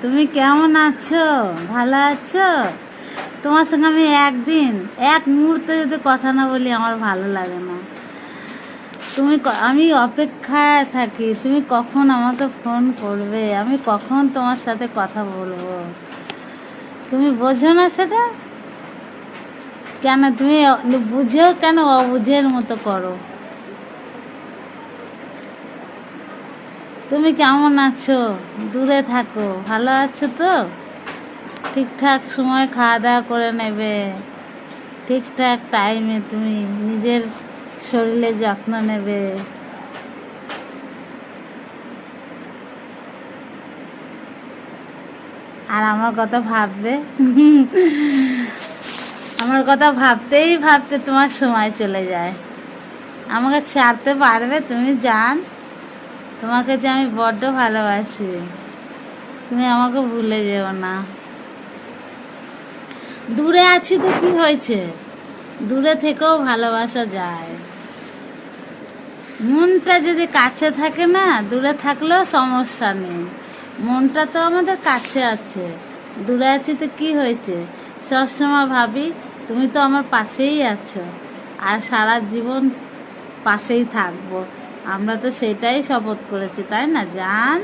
তুমি কেমন আছো? ভালো আছো? তোমার সঙ্গে আমি একদিন এক মুহূর্তে যদি কথা না বলি আমার ভালো লাগে না। আমি অপেক্ষায় থাকি, তুমি কখন আমাকে ফোন করবে, আমি কখন তোমার সাথে কথা বলবো। তুমি বোঝো না সেটা? কেন তুমি বুঝেও কেন অবুঝের মতো করো? তুমি কেমন আছো? দূরে থাকো, ভালো আছো তো? ঠিকঠাক সময় খাওয়া দাওয়া করে নেবে, ঠিকঠাক টাইমে তুমি নিজের শরীরের যত্ন নেবে। আর আমার কথা ভাববে। আমার কথা ভাবতেই ভাবতে তোমার সময় চলে যায়। আমাকে ছাড়তে পারবে তুমি? জান, তোমাকে যে আমি বড্ড ভালোবাসি, তুমি আমাকে ভুলে যেও না। দূরে আছি তো কি হয়েছে? দূরে থেকেও ভালোবাসা যায়। মনটা যদি কাছে থাকে না, দূরে থাকলেও সমস্যা নেই। মনটা তো আমাদের কাছে আছে। দূরে আছি তো কি হয়েছে? সবসময় ভাবি তুমি তো আমার পাশেই আছো, আর সারা জীবন পাশেই থাকবো। আমরা তো সেটাই শপথ করেছি, তাই না জান?